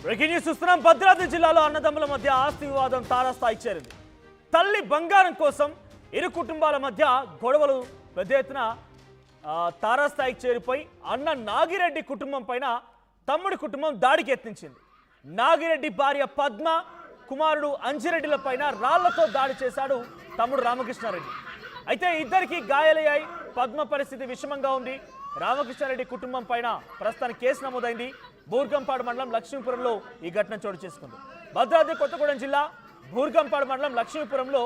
Breaking news చూస్తున్నాం. భద్రాద్రి జిల్లాలో అన్నదమ్ముల మధ్య ఆస్తి వివాదం తారాస్థాయికి చేరింది. తల్లి బంగారం కోసం ఇరు కుటుంబాల మధ్య గొడవలు పెద్ద ఎత్తున తారాస్థాయికి చేరిపోయి అన్న నాగిరెడ్డి కుటుంబం పైన తమ్ముడి కుటుంబం దాడికి యత్నించింది. నాగిరెడ్డి భార్య పద్మ, కుమారుడు అంజిరెడ్డిల పైన రాళ్లతో దాడి చేశాడు తమ్ముడు రామకృష్ణారెడ్డి. అయితే ఇద్దరికి గాయాలయ్యాయి. పద్మ పరిస్థితి విషమంగా ఉంది. రామకృష్ణారెడ్డి కుటుంబం పైన ప్రస్తుతానికి కేసు నమోదైంది. బూర్గంపాడు మండలం లక్ష్మీపురంలో ఈ ఘటన చోటు చేసుకుంది. భద్రాద్రి కొత్తగూడెం జిల్లా బూర్గంపాడు మండలం లక్ష్మీపురంలో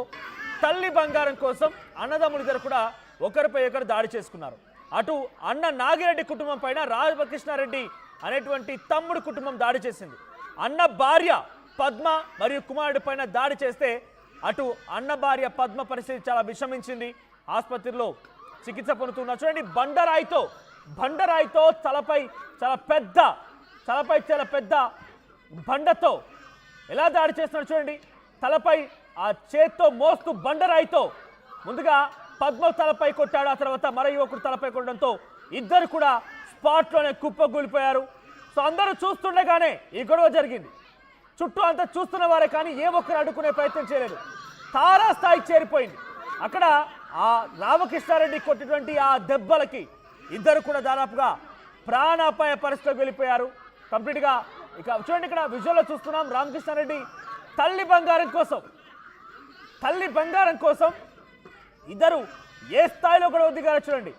తల్లి బంగారం కోసం అన్నదమ్ములిద్దరు కూడా ఒకరిపై ఒకరు దాడి చేసుకున్నారు. అటు అన్న నాగిరెడ్డి కుటుంబం పైన రామకృష్ణారెడ్డి అనేటువంటి తమ్ముడు కుటుంబం దాడి చేసింది. అన్న భార్య పద్మ మరియు కుమారుడి పైన దాడి చేస్తే అటు అన్న భార్య పద్మ పరిస్థితి చాలా విషమించింది. ఆసుపత్రిలో చికిత్స పొందుతున్నారు. చూడండి, బండరాయితో తలపై చాలా పెద్ద బండతో ఎలా దాడి చేస్తున్నారు చూడండి. తలపై ఆ చేత్తో మోస్తూ బండరాయితో ముందుగా పద్మ తలపై కొట్టాడు. ఆ తర్వాత మరో యువకుడు తలపై కొట్టడంతో ఇద్దరు కూడా స్పాట్లోనే కుప్పగూలిపోయారు. సో అందరూ చూస్తుండగానే ఈ గొడవ జరిగింది. చుట్టూ అంతా చూస్తున్న వారే కానీ ఏ ఒక్కరు అడ్డుకునే ప్రయత్నం చేయలేదు. తారాస్థాయికి చేరిపోయింది. అక్కడ ఆ రామకృష్ణారెడ్డి కొట్టినటువంటి ఆ దెబ్బలకి ఇద్దరు కూడా దాదాపుగా ప్రాణాపాయ పరిస్థితిలోకి వెళ్ళిపోయారు కంప్లీట్గా. ఇక చూడండి, ఇక్కడ విజువల్లో చూస్తున్నాం. రామకృష్ణారెడ్డి తల్లి బంగారం కోసం ఇద్దరు ఏ స్థాయిలో గొడవ దిగారో చూడండి.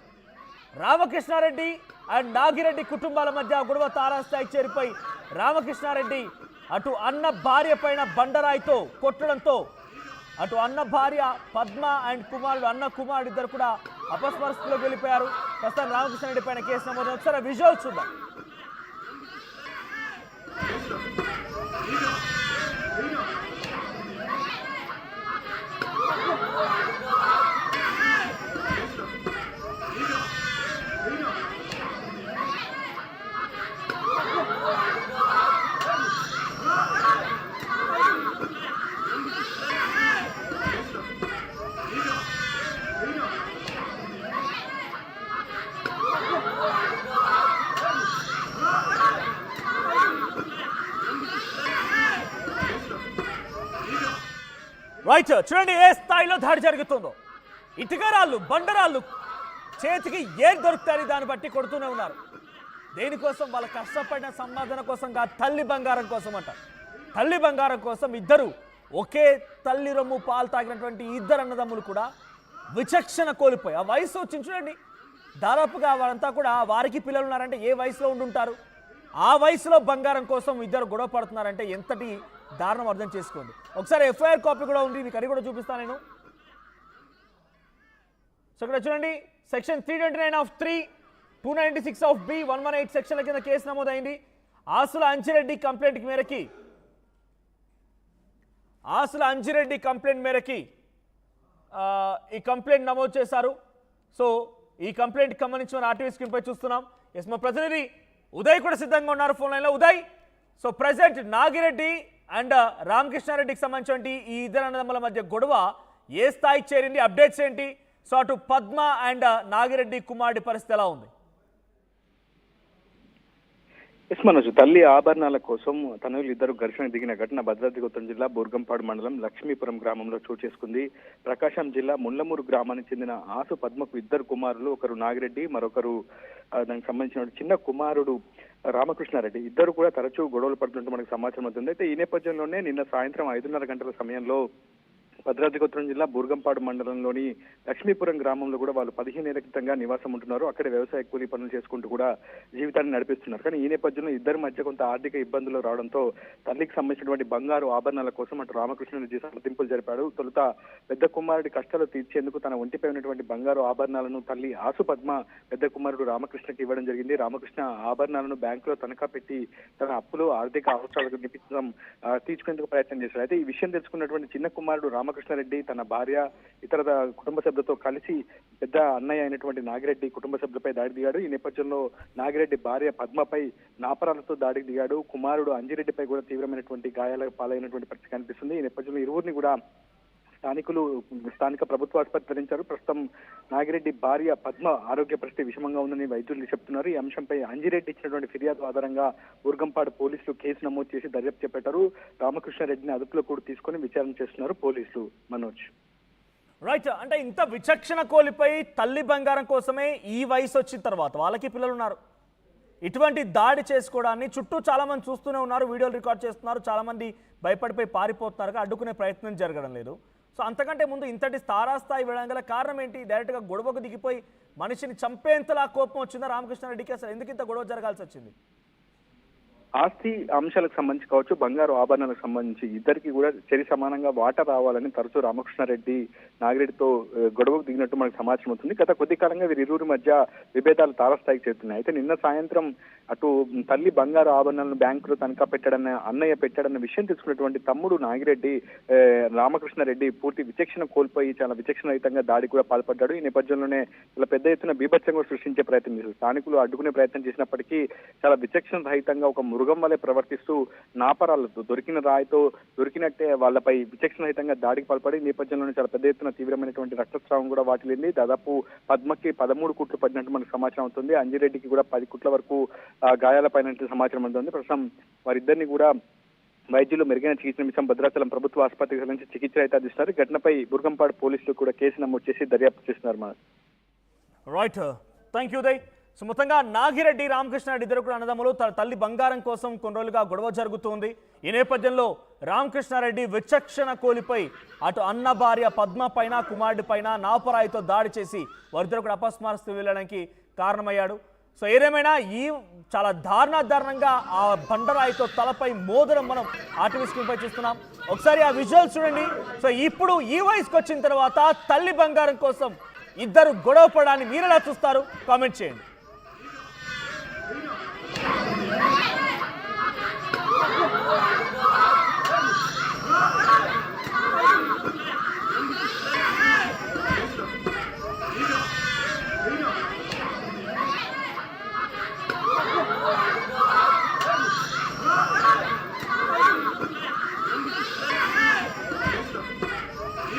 రామకృష్ణారెడ్డి అండ్ నాగిరెడ్డి కుటుంబాల మధ్య గొడవ తారాస్థాయికి చేరిపోయి రామకృష్ణారెడ్డి అటు అన్న భార్య పైన బండరాయితో కొట్టడంతో అటు అన్న భార్య పద్మ అండ్ కుమారుడు ఇద్దరు కూడా అపస్పరిస్థితిలోకి వెళ్ళిపోయారు. ప్రస్తుతం రామకృష్ణారెడ్డి పైన కేసు నమోదు. ఒకసారి విజువల్ చూద్దాం. రైట్, చూడండి ఏ స్థాయిలో దాడి జరుగుతుందో. ఇటుకరాళ్ళు, బండరాళ్ళు చేతికి ఏం దొరుకుతాయి దాన్ని బట్టి కొడుతూనే ఉన్నారు. దేనికోసం? వాళ్ళ కష్టపడిన సంపాదన కోసం కాదు, తల్లి బంగారం కోసం అంట. తల్లి బంగారం కోసం ఇద్దరు ఒకే తల్లి రొమ్ము పాలు తాగినటువంటి ఇద్దరు అన్నదమ్ములు కూడా విచక్షణ కోల్పోయి ఆ వయసు వచ్చింది చూడండి. దాదాపుగా వారంతా కూడా వారికి పిల్లలు ఉన్నారంటే ఏ వయసులో ఉండుంటారు? ఆ వయసులో బంగారం కోసం ఇద్దరు గొడవ పడుతున్నారంటే ఎంతటి దారుణం అర్థం చేసుకోండి. ఒకసారి ఎఫ్ఐఆర్ కాపీ కూడా ఉంది, మీకు అది కూడా చూపిస్తాను నేను. సో ఇక్కడ చూడండి, సెక్షన్ 329 ఆఫ్ 3, 296 ఆఫ్ B, 118 సెక్షన్ల కింద కేసు నమోదైంది. ఆసుల అంజిరెడ్డి కంప్లైంట్ మేరకి ఈ కంప్లైంట్ నమోదు చేశారు. సో ఈ కంప్లైంట్కి సంబంధించిన ఆర్టీవీ స్క్రీన్ పై చూస్తున్నాం. ఎస్, మా ప్రతినిధి ఉదయ్ కూడా సిద్ధంగా ఉన్నారు ఫోన్ లైన్లో. Uday, so present Nagireddy and రామకృష్ణారెడ్డికి సంబంధించి ఈ ఇద్దరు అన్నదమ్ముల మధ్య గొడవ ఏ స్థాయికి చేరింది? అప్డేట్స్ ఏంటి? సో అటు పద్మ అండ్ నాగిరెడ్డి కుమారుడి పరిస్థితి ఎలా ఉంది? మనోజ్, తల్లి ఆభరణాల కోసం తనయులు ఇద్దరు ఘర్షణ దిగిన ఘటన భద్రాద్రి కొత్తగూడెం జిల్లా బూర్గంపాడు మండలం లక్ష్మీపురం గ్రామంలో చోటు చేసుకుంది. ప్రకాశం జిల్లా ముళ్లమూరు గ్రామానికి చెందిన ఆసు పద్మకు ఇద్దరు కుమారులు, ఒకరు నాగిరెడ్డి, మరొకరు దానికి సంబంధించిన చిన్న కుమారుడు రామకృష్ణారెడ్డి. ఇద్దరు కూడా తరచూ గొడవలు పడుతుంటే మనకు సమాచారం అవుతుంది. అయితే ఈ నేపథ్యంలోనే నిన్న సాయంత్రం 5:30 గంటల సమయంలో భద్రాద్రి కొత్తగూడెం జిల్లా బూర్గంపాడు మండలంలోని లక్ష్మీపురం గ్రామంలో కూడా వాళ్ళు 15 ఏళ్ల క్రితంగా నివాసం ఉంటున్నారు. అక్కడే వ్యవసాయ కూలీ పనులు చేసుకుంటూ కూడా జీవితాన్ని నడిపిస్తున్నారు. కానీ ఈ నేపథ్యంలో ఇద్దరి మధ్య కొంత ఆర్థిక ఇబ్బందులు రావడంతో తల్లికి సంబంధించినటువంటి బంగారు ఆభరణాల కోసం అటు రామకృష్ణారెడ్డి సంప్రదింపులు జరిపాడు. తొలుత పెద్ద కుమారుడి కష్టాలు తీర్చేందుకు తన ఒంటిపై ఉన్నటువంటి బంగారు ఆభరణాలను తల్లి ఆసు పద్మ పెద్ద కుమారుడు రామకృష్ణకి ఇవ్వడం జరిగింది. రామకృష్ణ ఆభరణాలను బ్యాంకులో తనఖా పెట్టి తన అప్పులు, ఆర్థిక అవసరాలకు తీర్చుకునేందుకు ప్రయత్నం చేశాడు. అయితే ఈ విషయం తెలుసుకున్నటువంటి చిన్న కుమారుడు రామకృష్ణారెడ్డి తన భార్య, ఇతర కుటుంబ సభ్యులతో కలిసి పెద్ద అన్నయ్య అయినటువంటి నాగిరెడ్డి కుటుంబ సభ్యులపై దాడి దిగాడు. ఈ నేపథ్యంలో నాగిరెడ్డి భార్య పద్మపై నాపరాలతో దాడికి దిగాడు. కుమారుడు అంజిరెడ్డిపై కూడా తీవ్రమైనటువంటి గాయాల పాలైనటువంటి పరిస్థితి కనిపిస్తుంది. ఈ నేపథ్యంలో ఇరువురిని కూడా స్థానిక ప్రభుత్వ ఆసుపత్రి తరలించారు. ప్రస్తుతం నాగిరెడ్డి భార్య పద్మ ఆరోగ్య పరిస్థితి విషమంగా ఉందని వైద్యులు చెప్తున్నారు. ఈ అంశంపై అంజిరెడ్డి ఇచ్చినటువంటి ఫిర్యాదు ఆధారంగా బూర్గంపాడు పోలీసులు కేసు నమోదు చేసి దర్యాప్తు చేపట్టారు. రామకృష్ణారెడ్డిని అదుపులో కూడా తీసుకొని విచారణ చేస్తున్నారు పోలీసులు. మనోజ్. రైట్, అంటే ఇంత విచక్షణ కోల్పోయి తల్లి బంగారం కోసమే ఈ వయసు వచ్చిన తర్వాత వాళ్ళకి పిల్లలు ఉన్నారు, ఇటువంటి దాడి చేసుకోవడాన్ని చుట్టూ చాలా మంది చూస్తూనే ఉన్నారు, వీడియోలు రికార్డ్ చేస్తున్నారు, చాలా మంది భయపడిపోయి పారిపోతున్నారు, అడ్డుకునే ప్రయత్నం జరగడం లేదు. సో అంతకంటే ముందు ఇంతటి తారాస్థాయి వెళ్ళడం గల కారణం ఏంటి? డైరెక్ట్గా గొడవకు దిగిపోయి మనిషిని చంపేంతలా కోపం వచ్చిందా రామకృష్ణారెడ్డికి? అసలు ఎందుకు ఇంత గొడవ జరగాల్సి వచ్చింది? ఆస్తి అంశాలకు సంబంధించి కావచ్చు, బంగారు ఆభరణాలకు సంబంధించి ఇద్దరికి కూడా సరి సమానంగా వాటా రావాలని తరచూ రామకృష్ణారెడ్డి నాగిరెడ్డితో గొడవకు దిగినట్టు మనకు సమాచారం అవుతుంది. గత కొద్ది కాలంగా వీరిరువురి మధ్య విభేదాలు తారస్థాయికి చేరుతున్నాయి. అయితే నిన్న సాయంత్రం అటు తల్లి బంగారు ఆభరణాలను బ్యాంకులో తనఖా పెట్టాడన్న అన్నయ్య పెట్టాడన్న విషయం తెలుసుకున్నటువంటి తమ్ముడు నాగిరెడ్డి రామకృష్ణారెడ్డి పూర్తి విచక్షణ కోల్పోయి చాలా విచక్షణరహితంగా దాడి కూడా పాల్పడ్డాడు. ఈ నేపథ్యంలోనే చాలా పెద్ద ఎత్తున బీభత్సం కూడా సృష్టించే ప్రయత్నం చేశారు. స్థానికులు అడ్డుకునే ప్రయత్నం చేసినప్పటికీ చాలా విచక్షణ రహితంగా ఒక మృగం వలె ప్రవర్తిస్తూ నాపరాలతో దొరికిన రాయితో దొరికినట్టే వాళ్ళపై విచక్షణరహితంగా దాడికి పాల్పడి నేపథ్యంలోనే చాలా పెద్ద ఎత్తున తీవ్రమైనటువంటి రక్తస్రావం కూడా వాటిల్లింది. దాదాపు పద్మకి 13 కుట్లు పడినట్టు మనకు సమాచారం అవుతుంది. అంజిరెడ్డికి కూడా 10 కుట్ల వరకు గాయాలపైన సమాచారం అందుతుంది. ప్రస్తుతం వారిద్దరిని కూడా వైద్యులు మెరుగైన చికిత్స నిమిషం భద్రాచలం ప్రభుత్వ ఆసుపత్రికి నుంచి చికిత్స అయితే అందిస్తున్నారు. ఘటనపై బూర్గంపాడు పోలీసులు కూడా కేసు నమోదు చేసి దర్యాప్తు చేస్తున్నారు. Right, thank you Uday. So మొత్తంగా నాగిరెడ్డి రామకృష్ణారెడ్డి ఇద్దరు కూడా అన్నదమ్ములు, తల్లి బంగారం కోసం కొన్ని రోజులుగా గొడవ జరుగుతుంది. ఈ నేపథ్యంలో రామకృష్ణారెడ్డి విచక్షణ కోల్పోయి అటు అన్న భార్య పద్మ పైన కుమారుడి పైన నాపరాయితో దాడి చేసి వారిద్దరు కూడా అపస్మారస్తు వెళ్ళడానికి కారణమయ్యాడు. సో ఏదేమైనా ఈ చాలా దారుణంగా ఆ బండరాయితో తలపై మోదడం మనం ఆర్టీవీ స్క్రీన్ పై చూస్తున్నాం. ఒకసారి ఆ విజువల్స్ చూడండి. సో ఇప్పుడు ఈ వయసుకు వచ్చిన తర్వాత తల్లి బంగారం కోసం ఇద్దరు గొడవ పడడాన్ని మీరెలా చూస్తారు? కామెంట్ చేయండి.